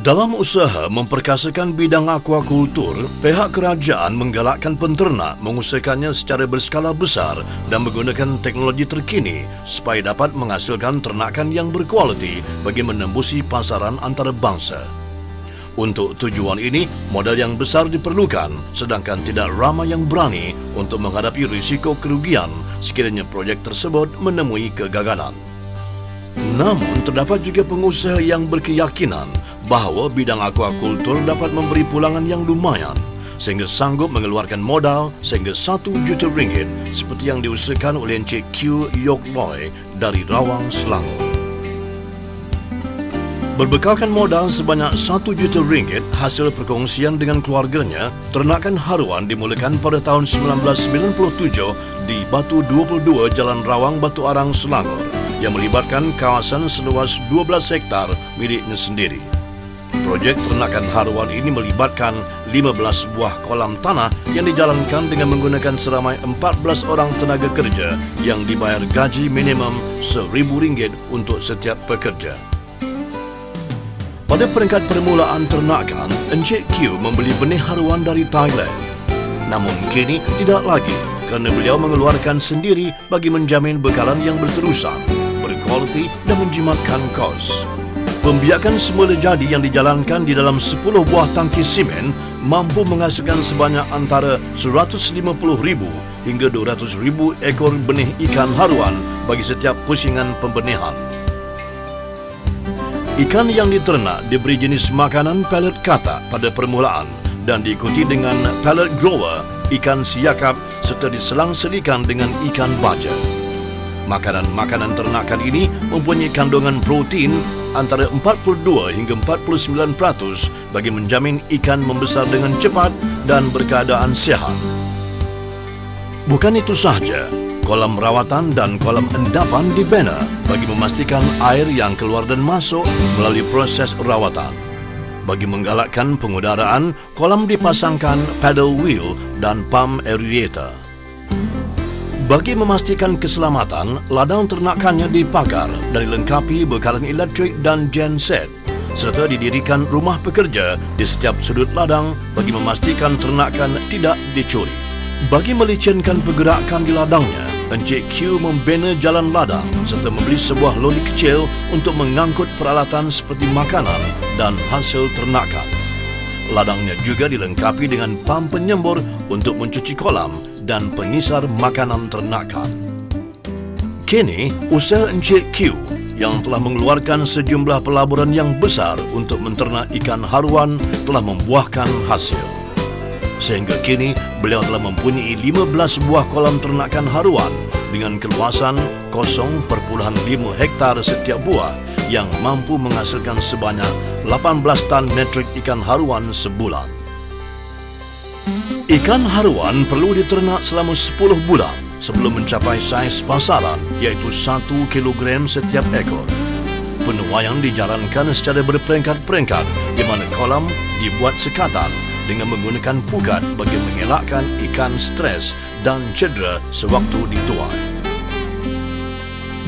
Dalam usaha memperkasakan bidang akuakultur, pihak kerajaan menggalakkan penternak mengusahakannya secara berskala besar dan menggunakan teknologi terkini supaya dapat menghasilkan ternakan yang berkualiti bagi menembusi pasaran antarabangsa. Untuk tujuan ini, modal yang besar diperlukan, sedangkan tidak ramai yang berani untuk menghadapi risiko kerugian sekiranya proyek tersebut menemui kegagalan. Namun, terdapat juga pengusaha yang berkeyakinan bahawa bidang akuakultur dapat memberi pulangan yang lumayan sehingga sanggup mengeluarkan modal sehingga RM1 juta seperti yang diusahakan oleh Encik Q. Yok Loy dari Rawang, Selangor. Berbekalkan modal sebanyak RM1 juta hasil perkongsian dengan keluarganya, ternakan haruan dimulakan pada tahun 1997 di Batu 22 Jalan Rawang, Batu Arang, Selangor yang melibatkan kawasan seluas 12 hektar miliknya sendiri. Projek ternakan haruan ini melibatkan 15 buah kolam tanah yang dijalankan dengan menggunakan seramai 14 orang tenaga kerja yang dibayar gaji minimum RM1,000 untuk setiap pekerja. Pada peringkat permulaan ternakan, Encik Q membeli benih haruan dari Thailand. Namun kini tidak lagi kerana beliau mengeluarkan sendiri bagi menjamin bekalan yang berterusan, berkualiti dan menjimatkan kos. Pembiakan semula jadi yang dijalankan di dalam 10 buah tangki simen mampu menghasilkan sebanyak antara 150,000 hingga 200,000 ekor benih ikan haruan bagi setiap pusingan pembenihan. Ikan yang diternak diberi jenis makanan pellet katak pada permulaan dan diikuti dengan pellet grower, ikan siakap serta diselang-selikan dengan ikan baja. Makanan-makanan ternakan ini mempunyai kandungan protein antara 42 hingga 49% bagi menjamin ikan membesar dengan cepat dan berkeadaan sihat. Bukan itu sahaja, kolam rawatan dan kolam endapan dibina bagi memastikan air yang keluar dan masuk melalui proses rawatan. Bagi menggalakkan pengudaraan, kolam dipasangkan paddle wheel dan pump aerator. Bagi memastikan keselamatan, ladang ternakannya dipagar dan dilengkapi bekalan elektrik dan genset, serta didirikan rumah pekerja di setiap sudut ladang bagi memastikan ternakan tidak dicuri. Bagi melicinkan pergerakan di ladangnya, Encik Q membina jalan ladang serta membeli sebuah lori kecil untuk mengangkut peralatan seperti makanan dan hasil ternakan. Ladangnya juga dilengkapi dengan pam penyembur untuk mencuci kolam dan pengisar makanan ternakan. Kini, usaha Encik Q yang telah mengeluarkan sejumlah pelaburan yang besar untuk menternak ikan haruan telah membuahkan hasil. Sehingga kini, beliau telah mempunyai 15 buah kolam ternakan haruan dengan keluasan 0,5 hektar setiap buah yang mampu menghasilkan sebanyak 18 tan metrik ikan haruan sebulan. Ikan haruan perlu diternak selama 10 bulan sebelum mencapai saiz pasaran iaitu 1 kilogram setiap ekor. Penuaian dijalankan secara berperingkat-peringkat di mana kolam dibuat sekatan dengan menggunakan pukat bagi mengelakkan ikan stres dan cedera sewaktu dituai.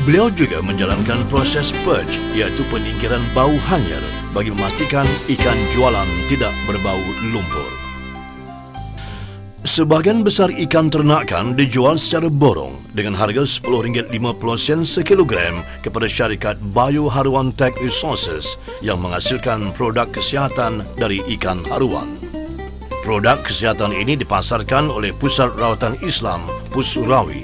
Beliau juga menjalankan proses purge iaitu penyingkiran bau hanyir bagi memastikan ikan jualan tidak berbau lumpur. Sebahagian besar ikan ternakan dijual secara borong dengan harga RM10.50 sekilogram kepada syarikat Bio Haruan Tech Resources yang menghasilkan produk kesihatan dari ikan haruan. Produk kesihatan ini dipasarkan oleh Pusat Rawatan Islam Pusurawi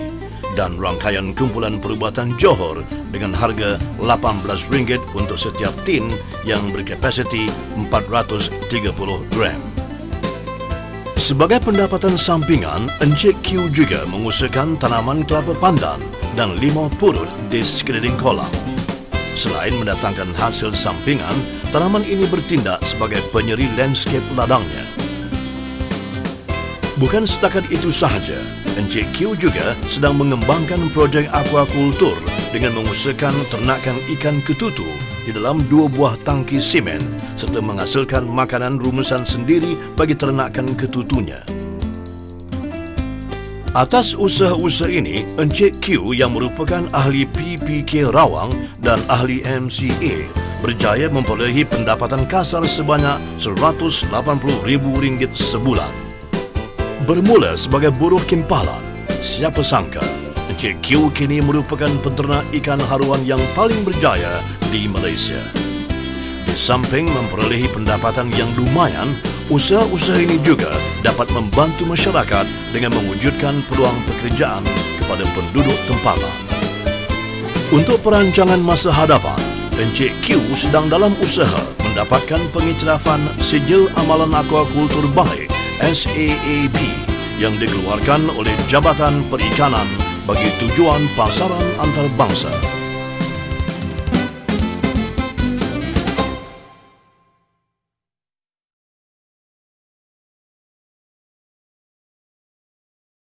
dan rangkaian kumpulan perubatan Johor dengan harga RM18 untuk setiap tin yang berkapasiti 430 gram. Sebagai pendapatan sampingan, Encik Q juga mengusahakan tanaman kelapa pandan dan 5 purut di sekeliling kolam. Selain mendatangkan hasil sampingan, tanaman ini bertindak sebagai penyeri landscape ladangnya. Bukan setakat itu sahaja, Encik Q juga sedang mengembangkan projek akuakultur dengan mengusahakan ternakan ikan ketutu di dalam 2 buah tangki simen serta menghasilkan makanan rumusan sendiri bagi ternakan ketutunya. Atas usaha-usaha ini, Encik Q yang merupakan ahli PPK Rawang dan ahli MCA berjaya memperolehi pendapatan kasar sebanyak RM180,000 sebulan. Bermula sebagai buruh kimpalan, siapa sangka Encik Q kini merupakan penternak ikan haruan yang paling berjaya di Malaysia. Di samping memperolehi pendapatan yang lumayan, usaha-usaha ini juga dapat membantu masyarakat dengan mewujudkan peluang pekerjaan kepada penduduk tempatan. Untuk perancangan masa hadapan, Encik Q sedang dalam usaha mendapatkan pengiktirafan Sijil Amalan Aquakultur Baik SAAB yang dikeluarkan oleh Jabatan Perikanan bagi tujuan pasaran antarabangsa.